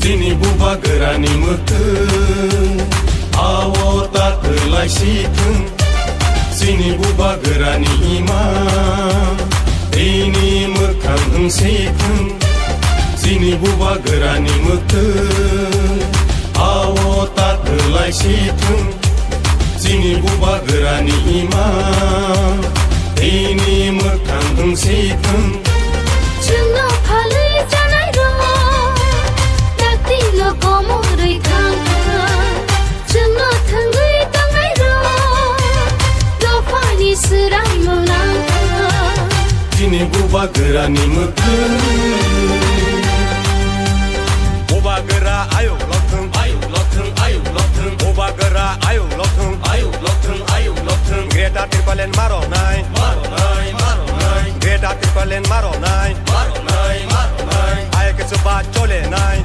Zini buba gerani mutun Awo tak kelai situn Zini buba gerani ima Ini mekang heng situn Zini buba gerani mutun Awo tak kelai situn Zini buba gerani ima Ini mekang heng situn Chungo phale janai ro Dakti lo komo roi kang Chungo thangai tangai ro Lo fani sirai mo lang Zini buba gerani mutun Buba gera ayo lotung Buba gera ayo lotung Greta Tirpalen maro nai Greta Tirpalen maro nai Ay ke suba chole nai